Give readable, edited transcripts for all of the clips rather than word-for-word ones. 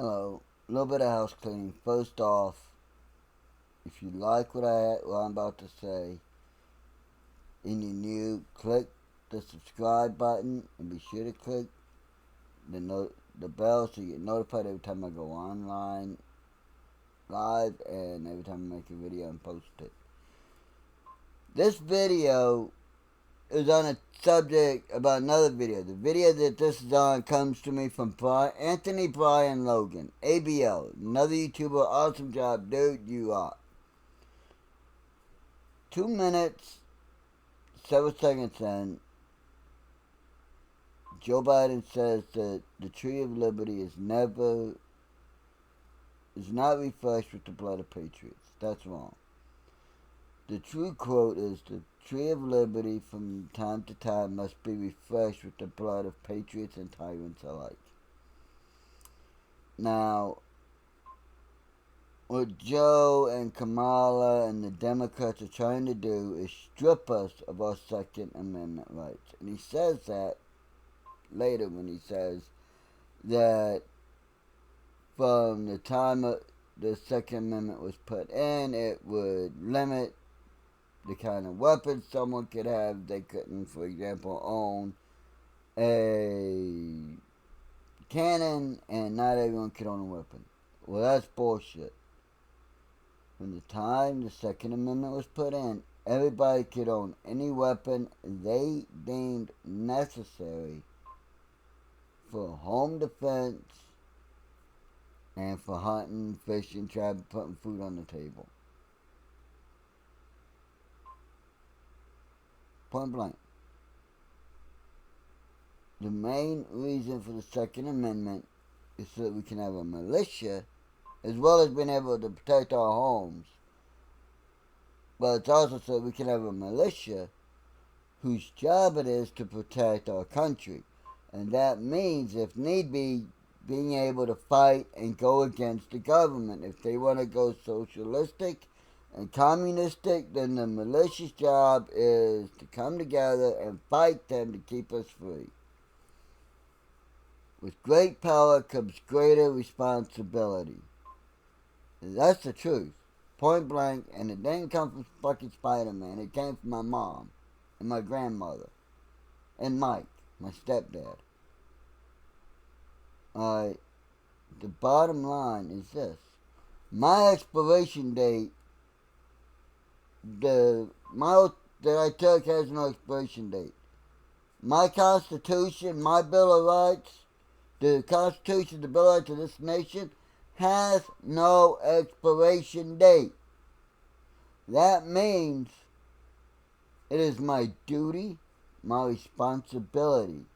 Hello, a little bit of house cleaning. First off, if you like what I'm about to say, and you're new, click the subscribe button and be sure to click the bell so you get notified every time I go online live and every time I make a video and post it. This video is on a subject about another video. The video that this is on comes to me from Anthony Brian Logan, ABL, another YouTuber. Awesome job, dude. You are. 2 minutes, 7 seconds in, Joe Biden says that the tree of liberty is not refreshed with the blood of patriots. That's wrong. The true quote is the tree of liberty from time to time must be refreshed with the blood of patriots and tyrants alike. Now, what Joe and Kamala and the Democrats are trying to do is strip us of our Second Amendment rights. And he says that later when he says that from the time the Second Amendment was put in, it would limit the kind of weapons someone could have. They couldn't, for example, own a cannon, and not everyone could own a weapon. Well, that's bullshit. From the time the Second Amendment was put in, everybody could own any weapon they deemed necessary for home defense and for hunting, fishing, trapping, putting food on the table. Point blank. The main reason for the Second Amendment is so that we can have a militia, as well as being able to protect our homes. But it's also so that we can have a militia whose job it is to protect our country. And that means, if need be, being able to fight and go against the government. If they want to go socialistic and communistic, then the militia's job is to come together and fight them to keep us free. With great power comes greater responsibility. And that's the truth. Point blank, and it didn't come from fucking Spider-Man. It came from my mom and my grandmother and Mike, my stepdad. Alright, the bottom line is this. My expiration date, my oath that I took has no expiration date. My Constitution, my Bill of Rights, the Constitution, the Bill of Rights of this nation, has no expiration date. That means it is my duty, my responsibility,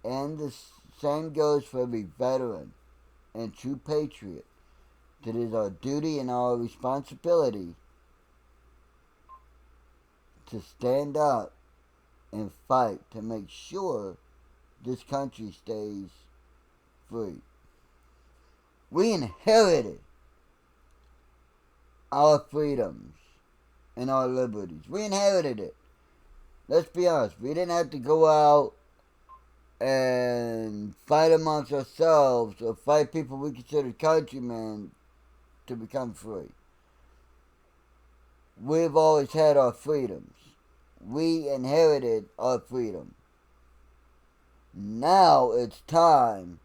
and the same goes for every veteran and true patriot. That it is our duty and our responsibility to stand up and fight to make sure this country stays free. We inherited our freedoms and our liberties. We inherited it. Let's be honest. We didn't have to go out and fight amongst ourselves or fight people we considered countrymen to become free. We've always had our freedoms. We inherited our freedom. Now it's time,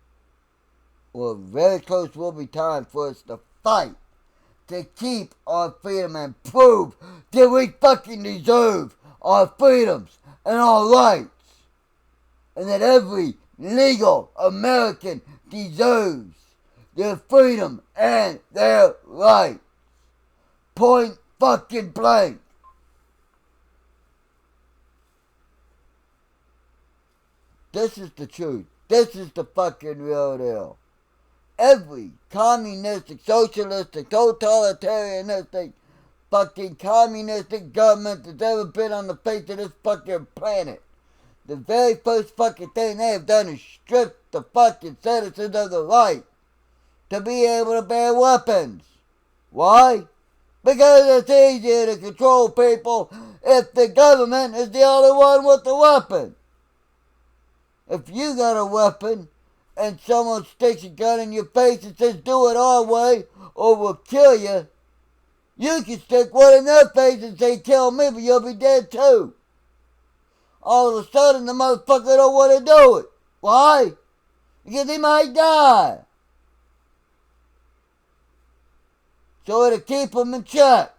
or very close will be time for us to fight to keep our freedom and prove that we fucking deserve our freedoms and our rights. And that every legal American deserves their freedom and their rights. Point fucking blank. This is the truth. This is the fucking real deal. Every communistic, socialistic, totalitarianistic, fucking communistic government that's ever been on the face of this fucking planet, the very first fucking thing they have done is strip the fucking citizens of the right to be able to bear weapons. Why? Because it's easier to control people if the government is the only one with the weapon. If you got a weapon and someone sticks a gun in your face and says, do it our way or we'll kill you, you can stick one in their face and say, kill me, but you'll be dead too. All of a sudden, the motherfucker don't want to do it. Why? Because he might die. So it'll keep him in check.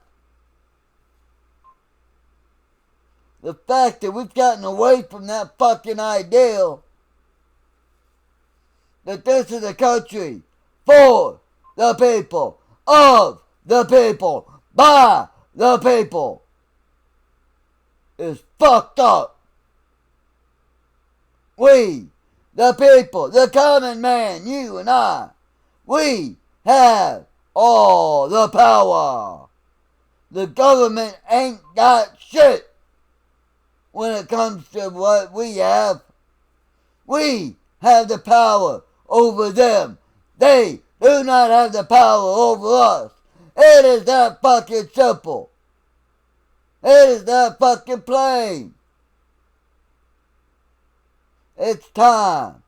The fact that we've gotten away from that fucking ideal that this is a country for the people, of the people, by the people is fucked up. We, the people, the common man, you and I, we have all the power. The government ain't got shit when it comes to what we have. We have the power over them. They do not have the power over us. It is that fucking simple. It is that fucking plain. It's time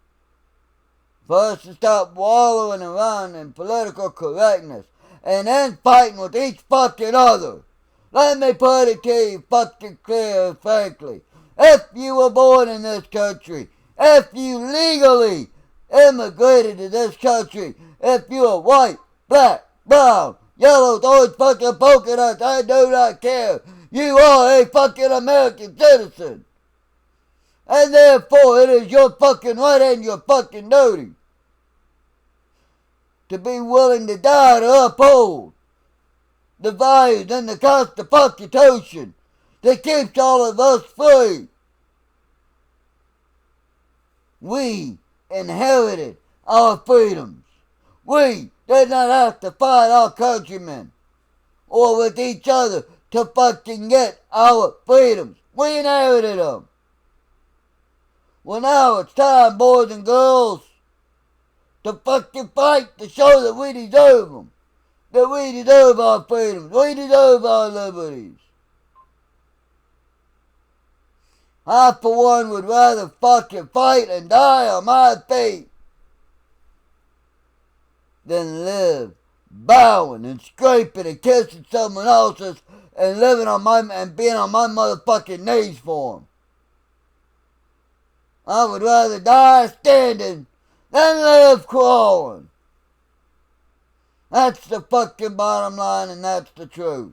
for us to stop wallowing around in political correctness and then fighting with each fucking other. Let me put it to you fucking clear and frankly. If you were born in this country, if you legally immigrated to this country, if you are white, black, brown, yellow, orange, fucking polka dots, I do not care. You are a fucking American citizen. And therefore it is your fucking right and your fucking duty to be willing to die to uphold the values and the Constitution that keeps all of us free. We inherited our freedoms. We did not have to fight our countrymen or with each other to fucking get our freedoms. We inherited them. Well, now it's time, boys and girls, to fucking fight to show that we deserve them. That we deserve our freedoms. We deserve our liberties. I, for one, would rather fucking fight and die on my feet than live bowing and scraping and kissing someone else's and living on my and being on my motherfucking knees for them. I would rather die standing than live crawling. That's the fucking bottom line, and that's the truth.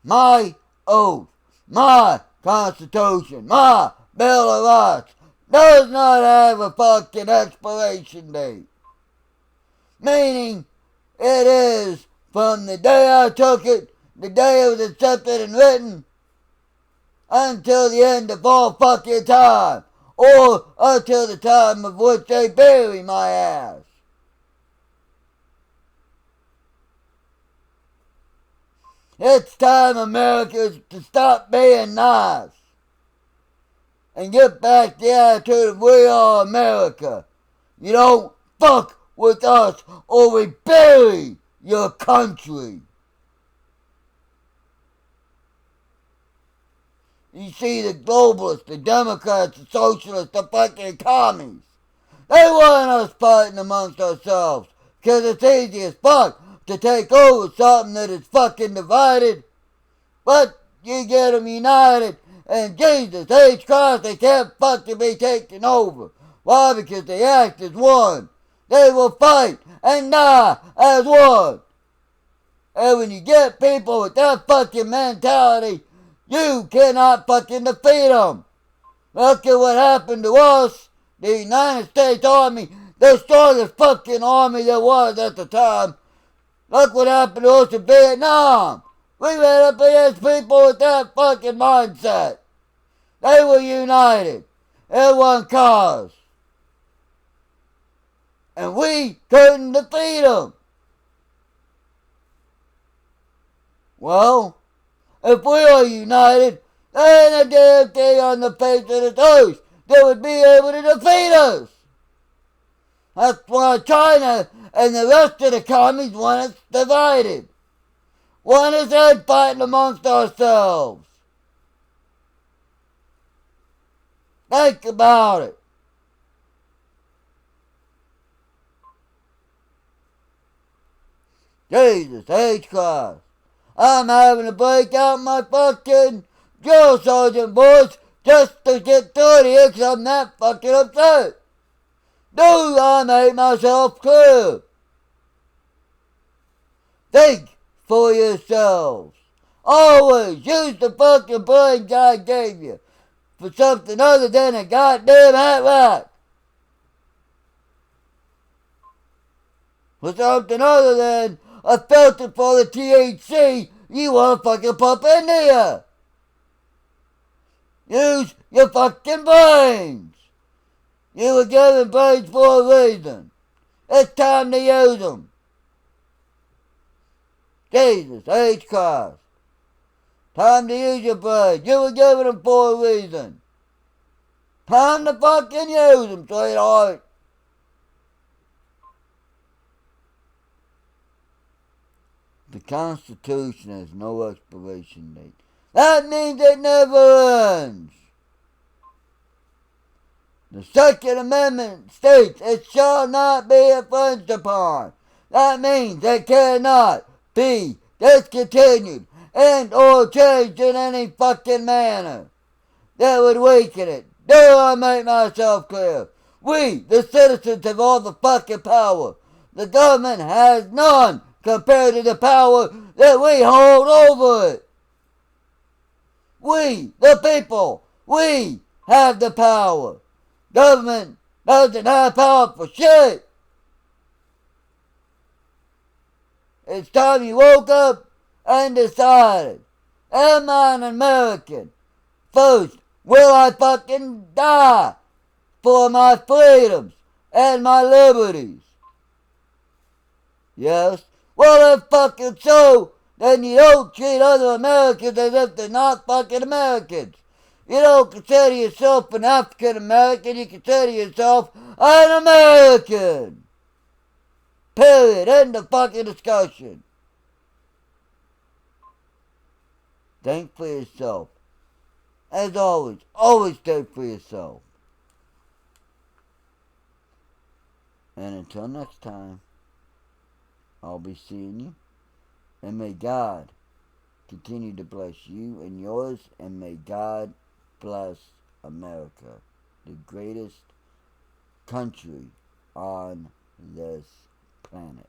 My oath, my Constitution, my Bill of Rights does not have a fucking expiration date. Meaning, it is from the day I took it, the day it was accepted and written, until the end of all fucking time, or until the time of which they bury my ass. It's time, Americans, to stop being nice and get back the attitude of we are America. You don't fuck with us or we bury your country. You see, the globalists, the Democrats, the socialists, the fucking commies, they want us fighting amongst ourselves because it's easy as fuck to take over something that is fucking divided. But you get them united, and Jesus H. Christ, they can't fucking be taken over. Why? Because they act as one. They will fight and die as one. And when you get people with that fucking mentality, you cannot fucking defeat them. Look at what happened to us, the United States Army, the strongest fucking army there was at the time. Look what happened to us in Vietnam. We ran up against people with that fucking mindset. They were united in one cause. And we couldn't defeat them. Well, if we are united, there ain't a damn thing on the face of this earth that would be able to defeat us. That's why China and the rest of the commies want us divided. Want us head fighting amongst ourselves. Think about it. Jesus H. Christ. I'm having to break out my fucking drill sergeant voice just to get through to you because I'm that fucking upset. Do I make myself clear? Think for yourselves. Always use the fucking brain God gave you for something other than a goddamn hat rack. For something other than a filter for the THC you want to fucking pump into you. Use your fucking brains. You were given brains for a reason. It's time to use them. Jesus H. Christ. Time to use your brains. You were given them for a reason. Time to fucking use them, sweetheart. The Constitution has no expiration date. That means it never ends. The Second Amendment states it shall not be infringed upon. That means it cannot be discontinued and or changed in any fucking manner that would weaken it. Do I make myself clear? We, the citizens, have all the fucking power. The government has none compared to the power that we hold over it. We, the people, we have the power. Government doesn't have power for shit. It's time you woke up and decided, am I an American? First, will I fucking die for my freedoms and my liberties? Yes? Well, if fucking so, then you don't treat other Americans as if they're not fucking Americans. You don't consider yourself an African American, you consider yourself an American. Period. End of fucking discussion. Think for yourself. As always, always think for yourself. And until next time, I'll be seeing you. And may God continue to bless you and yours. And may God bless America, the greatest country on this planet.